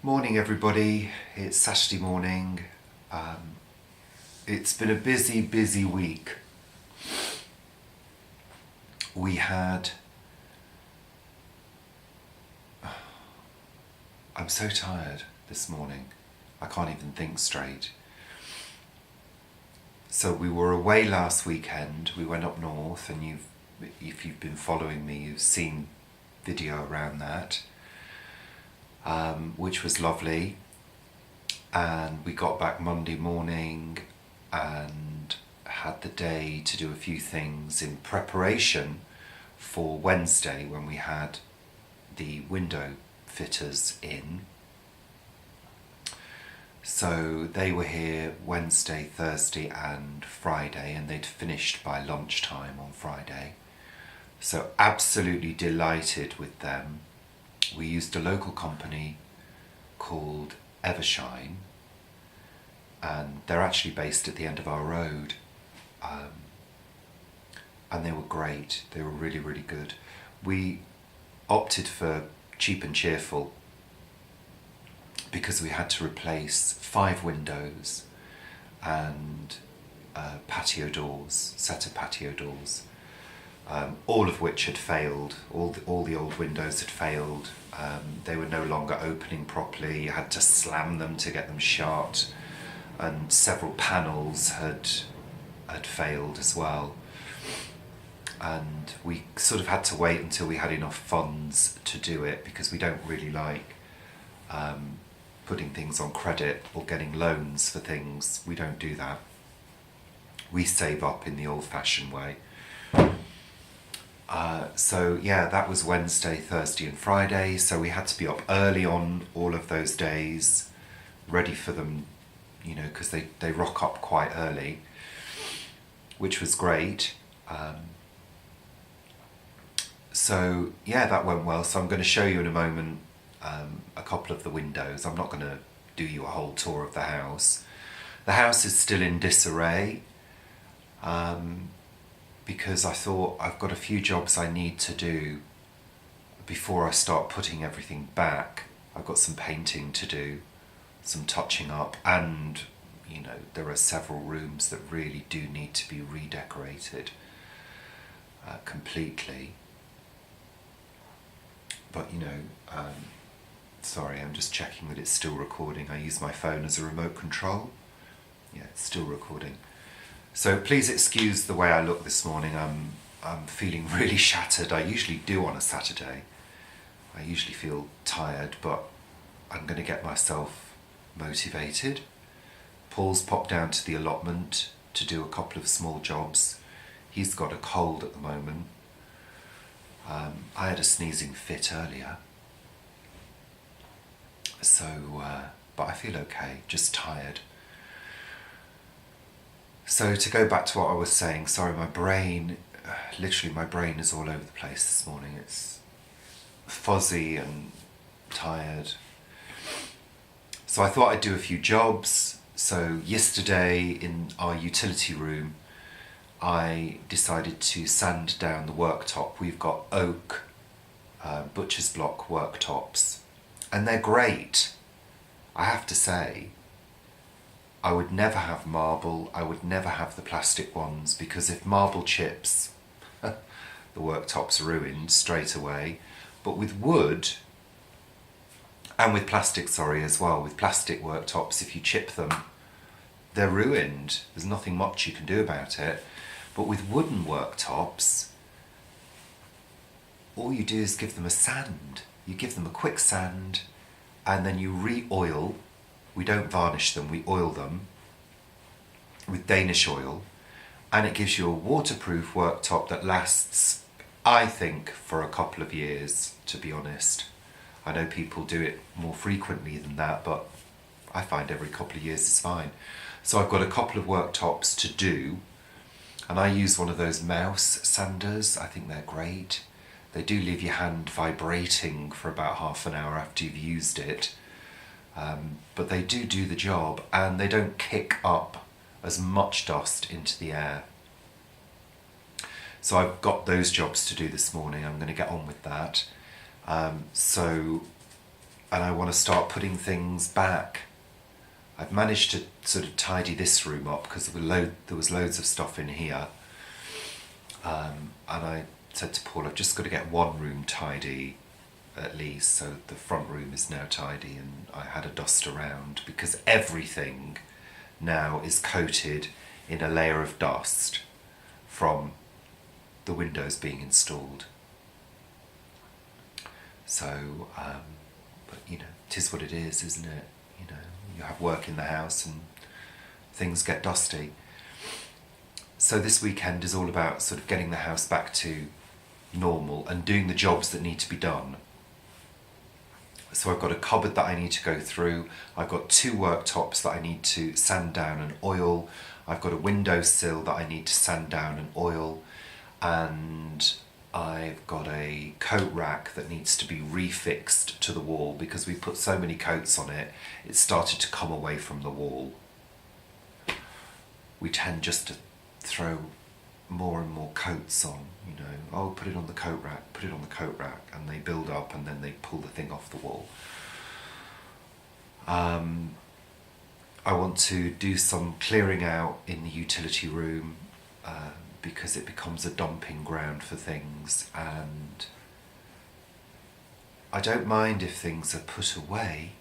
Morning everybody, it's Saturday morning. It's been a busy week. We had... I'm so tired this morning, I can't even think straight. So we were away last weekend, we went up north, and if you've been following me, you've seen video around that. Which was lovely, and we got back Monday morning and had the day to do a few things in preparation for Wednesday when we had the window fitters in. So they were here Wednesday, Thursday and Friday, and they'd finished by lunchtime on Friday. So absolutely delighted with them. We used a local company called Evershine, and they're actually based at the end of our road, and they were great. They were really good. We opted for cheap and cheerful because we had to replace 5 windows and patio doors, set of patio doors. All of which had failed. All the old windows had failed. They were no longer opening properly. You had to slam them to get them shut, and several panels had failed as well. And we sort of had to wait until we had enough funds to do it, because we don't really like putting things on credit or getting loans for things. We don't do that. We save up in the old-fashioned way. So yeah, that was Wednesday, Thursday and Friday, so we had to be up early on all of those days, ready for them, you know, because they rock up quite early, which was great. So yeah, that went well. So I'm going to show you in a moment a couple of the windows. I'm not going to do you a whole tour of the house. The house is still in disarray. Because I thought I've got a few jobs I need to do before I start putting everything back. I've got some painting to do, some touching up, and you know, there are several rooms that really do need to be redecorated completely. But you know, sorry, I'm just checking that it's still recording. I use my phone as a remote control. Yeah, it's still recording. So please excuse the way I look this morning. I'm feeling really shattered. I usually do on a Saturday. I usually feel tired, but I'm going to get myself motivated. Paul's popped down to the allotment to do a couple of small jobs. He's got a cold at the moment. I had a sneezing fit earlier. So, but I feel okay, just tired. So to go back to what I was saying, sorry, my brain, literally my brain is all over the place this morning. It's fuzzy and tired. So I thought I'd do a few jobs. So yesterday in our utility room, I decided to sand down the worktop. We've got oak butcher's block worktops, and they're great, I have to say. I would never have marble, I would never have the plastic ones, because if marble chips, the worktop's ruined straight away. But with wood, and with plastic, sorry, as well, with plastic worktops, if you chip them, they're ruined. There's nothing much you can do about it. But with wooden worktops, all you do is give them a sand. You give them a quick sand, and then you re-oil. We don't varnish them, we oil them with Danish oil, and it gives you a waterproof worktop that lasts, I think, for a couple of years, to be honest. I know people do it more frequently than that, but I find every couple of years is fine. So I've got a couple of worktops to do, and I use one of those mouse sanders. I think they're great. They do leave your hand vibrating for about half an hour after you've used it. But they do the job, and they don't kick up as much dust into the air. So I've got those jobs to do this morning. I'm going to get on with that. So and I want to start putting things back. I've managed to sort of tidy this room up because there was loads of stuff in here. And I said to Paul, I've just got to get one room tidy at least, so the front room is now tidy, and I had a dust around because everything now is coated in a layer of dust from the windows being installed. So, but you know, 'tis what it is, isn't it? You know, you have work in the house and things get dusty. So this weekend is all about sort of getting the house back to normal and doing the jobs that need to be done. So I've got a cupboard that I need to go through. I've got 2 worktops that I need to sand down and oil. I've got a windowsill that I need to sand down and oil. And I've got a coat rack that needs to be refixed to the wall because we put so many coats on it, it started to come away from the wall. We tend just to throw more and more coats on, you know, oh, put it on the coat rack, put it on the coat rack, and they build up and then they pull the thing off the wall. I want to do some clearing out in the utility room because it becomes a dumping ground for things, and I don't mind if things are put away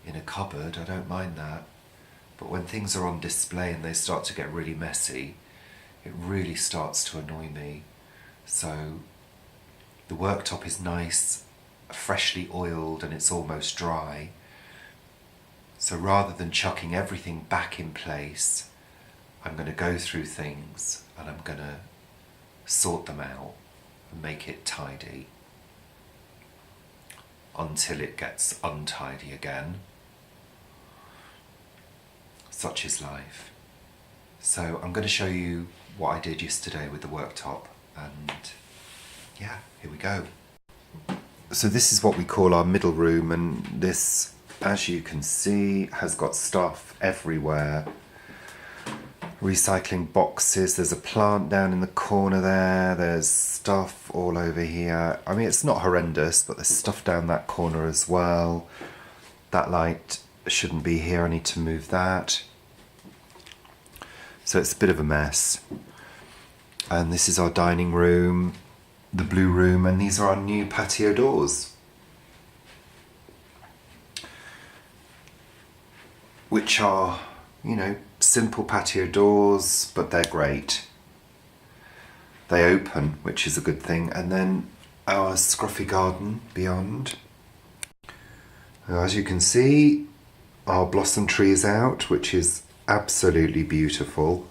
in a cupboard, I don't mind that, but when things are on display and they start to get really messy, it really starts to annoy me. So the worktop is nice, freshly oiled, and it's almost dry. So rather than chucking everything back in place, I'm going to go through things and I'm going to sort them out and make it tidy until it gets untidy again. Such is life. So I'm going to show you what I did yesterday with the worktop, and yeah, here we go. So this is what we call our middle room, and this, as you can see, has got stuff everywhere. Recycling boxes, there's a plant down in the corner there, there's stuff all over here. I mean, it's not horrendous, but there's stuff down that corner as well. That light shouldn't be here, I need to move that. So it's a bit of a mess. And this is our dining room, the blue room, and these are our new patio doors, which are, you know, simple patio doors, but they're great. They open, which is a good thing. And then our scruffy garden beyond. As you can see, our blossom tree is out, which is absolutely beautiful.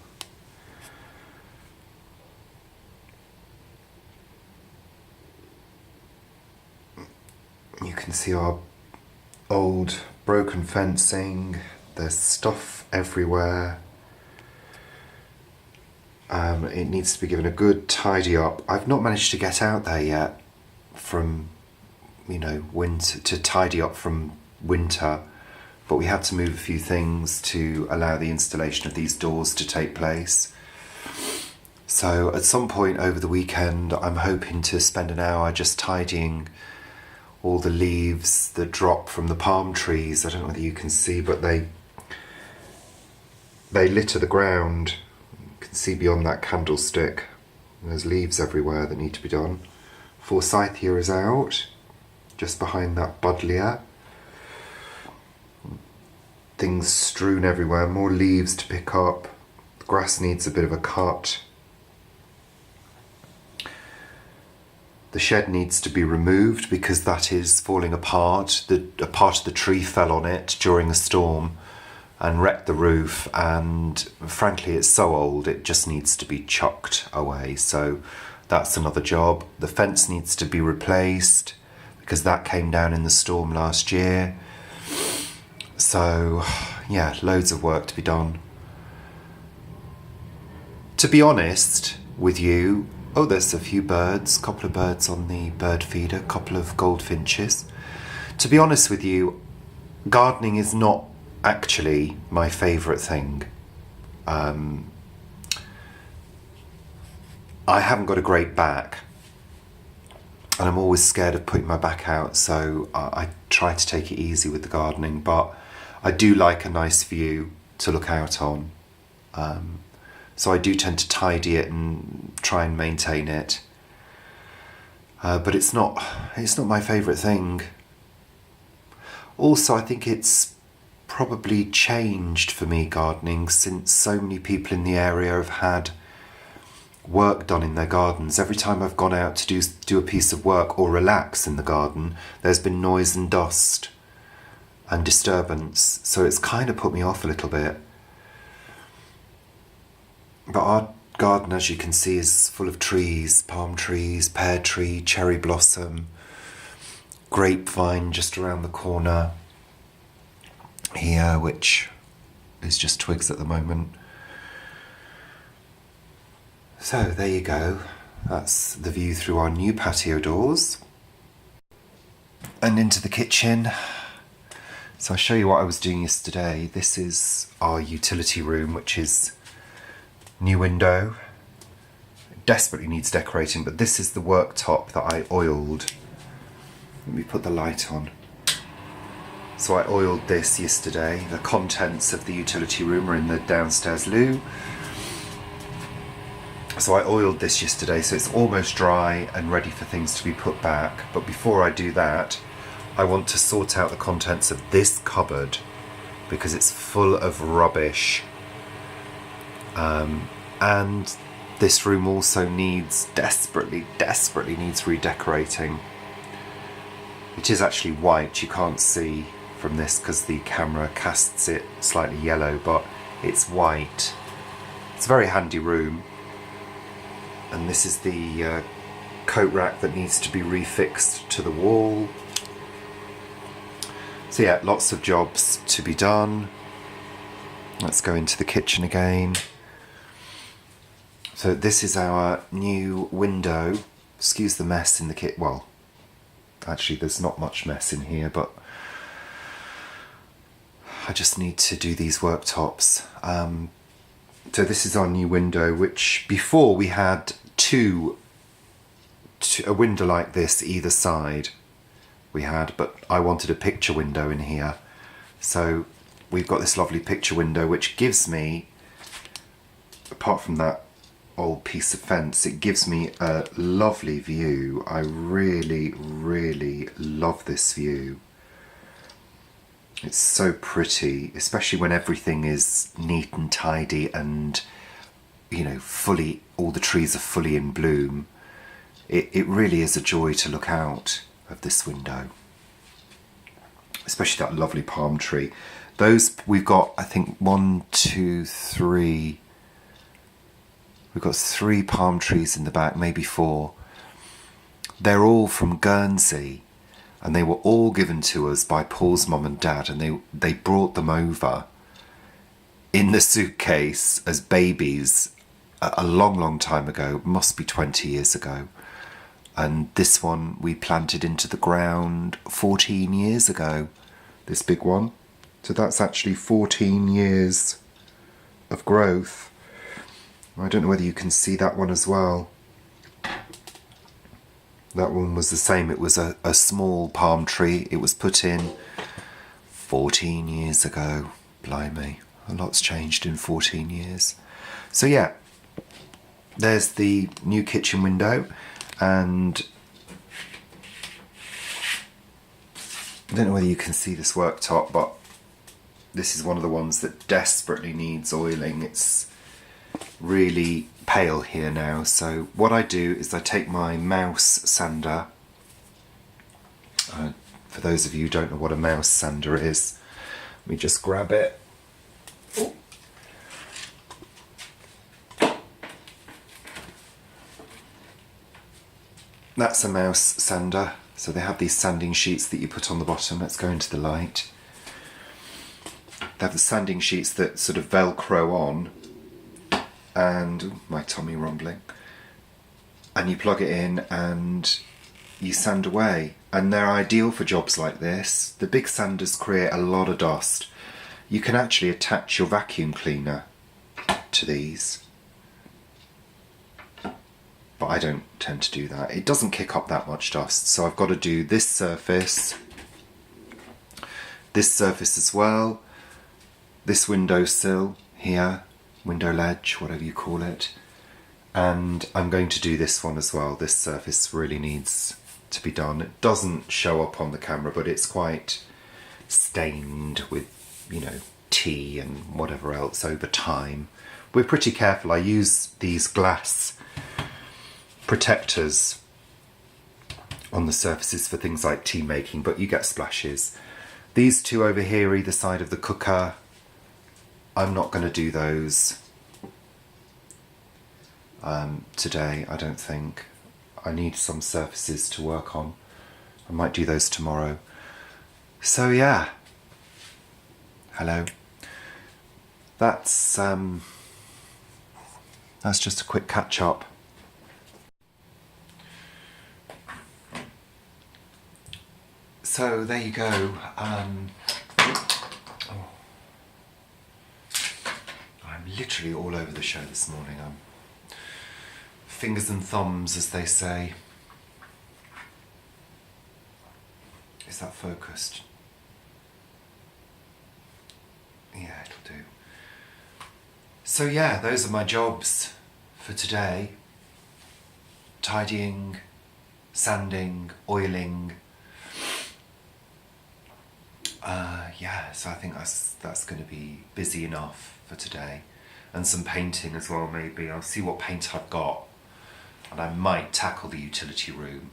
You can see our old broken fencing. There's stuff everywhere. It needs to be given a good tidy up. I've not managed to get out there yet from, you know, winter, to tidy up from winter, but we had to move a few things to allow the installation of these doors to take place. So at some point over the weekend, I'm hoping to spend an hour just tidying all the leaves that drop from the palm trees. I don't know whether you can see, but they litter the ground. You can see beyond that candlestick. There's leaves everywhere that need to be done. Forsythia is out, just behind that buddleia. Things strewn everywhere, more leaves to pick up. The grass needs a bit of a cut. The shed needs to be removed because that is falling apart. A part of the tree fell on it during a storm and wrecked the roof, and frankly it's so old it just needs to be chucked away, so that's another job. The fence needs to be replaced because that came down in the storm last year. So yeah, loads of work to be done. To be honest with you, oh, there's a few birds, a couple of birds on the bird feeder, a couple of goldfinches. To be honest with you, gardening is not actually my favourite thing. I haven't got a great back, and I'm always scared of putting my back out, so I try to take it easy with the gardening, but I do like a nice view to look out on. So I do tend to tidy it and try and maintain it. But it's not my favourite thing. Also, I think it's probably changed for me, gardening, since so many people in the area have had work done in their gardens. Every time I've gone out to do a piece of work or relax in the garden, there's been noise and dust and disturbance, so it's kind of put me off a little bit. But our garden, as you can see, is full of trees, palm trees, pear tree, cherry blossom, grapevine just around the corner here, which is just twigs at the moment. So there you go, that's the view through our new patio doors and into the kitchen. So I'll show you what I was doing yesterday. This is our utility room, which is new window. It desperately needs decorating, but this is the worktop that I oiled. Let me put the light on. So I oiled this yesterday. The contents of the utility room are in the downstairs loo. So I oiled this yesterday, so it's almost dry and ready for things to be put back. But before I do that, I want to sort out the contents of this cupboard because it's full of rubbish. And this room also desperately needs redecorating. It is actually white, you can't see from this because the camera casts it slightly yellow, but it's white. It's a very handy room. And this is the coat rack that needs to be refixed to the wall. So yeah, lots of jobs to be done. Let's go into the kitchen again. So this is our new window. Excuse the mess in the kit. Well, actually there's not much mess in here, but I just need to do these worktops. So this is our new window, which before we had a window like this either side we had, but I wanted a picture window in here. So we've got this lovely picture window, which gives me, apart from that old piece of fence, it gives me a lovely view. I really love this view. It's so pretty, especially when everything is neat and tidy and, you know, all the trees are fully in bloom. It really is a joy to look out of this window. Especially that lovely palm tree. Those, we've got, I think, 1, 2, 3. We've got 3 palm trees in the back, maybe 4. They're all from Guernsey. And they were all given to us by Paul's mum and dad, and they brought them over in the suitcase as babies a long time ago, must be 20 years ago. And this one we planted into the ground 14 years ago, this big one. So that's actually 14 years of growth. I don't know whether you can see that one as well. That one was the same. It was a small palm tree. It was put in 14 years ago. Blimey, a lot's changed in 14 years. So yeah, there's the new kitchen window, and I don't know whether you can see this worktop, but this is one of the ones that desperately needs oiling. It's really pale here now, so what I do is I take my mouse sander. For those of you who don't know what a mouse sander is, let me just grab it. Oh. That's a mouse sander. So they have these sanding sheets that you put on the bottom. Let's go into the light. They have the sanding sheets that sort of velcro on, and ooh, my tummy rumbling, and you plug it in and you sand away, and they're ideal for jobs like this. The big sanders create a lot of dust. You can actually attach your vacuum cleaner to these but I don't tend to do that. It doesn't kick up that much dust, so I've got to do this surface as well, this windowsill here, window ledge, whatever you call it, and I'm going to do this one as well. This surface really needs to be done. It doesn't show up on the camera, but it's quite stained with, you know, tea and whatever else over time. We're pretty careful. I use these glass protectors on the surfaces for things like tea making, but you get splashes. These two over here, either side of the cooker, I'm not going to do those today, I don't think. I need some surfaces to work on. I might do those tomorrow. So yeah, hello. That's just a quick catch up. So there you go. I'm literally all over the show this morning. I'm fingers and thumbs, as they say. Is that focused? Yeah, it'll do. So yeah, those are my jobs for today. Tidying, sanding, oiling. Yeah, so I think that's going to be busy enough for today. And some painting as well, maybe. I'll see what paint I've got. And I might tackle the utility room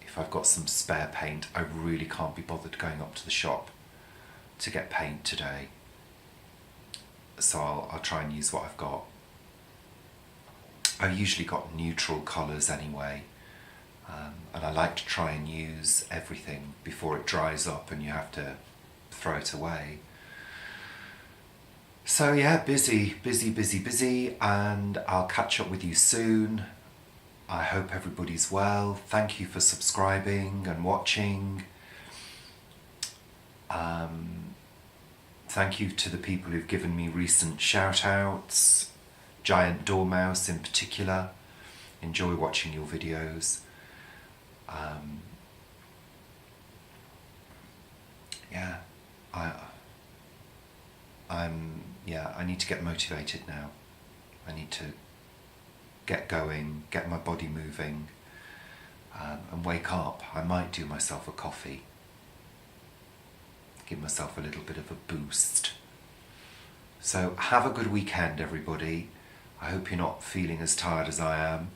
if I've got some spare paint. I really can't be bothered going up to the shop to get paint today. So I'll try and use what I've got. I've usually got neutral colours anyway. And I like to try and use everything before it dries up and you have to throw it away. So yeah, busy, and I'll catch up with you soon. I hope everybody's well. Thank you for subscribing and watching. Thank you to the people who've given me recent shout outs. Giant Dormouse in particular. Enjoy watching your videos. Yeah, I need to get motivated now. I need to get going, get my body moving, and wake up. I might do myself a coffee. Give myself a little bit of a boost. So have a good weekend, everybody. I hope you're not feeling as tired as I am,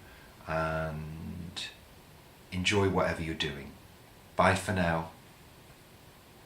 and enjoy whatever you're doing. Bye for now.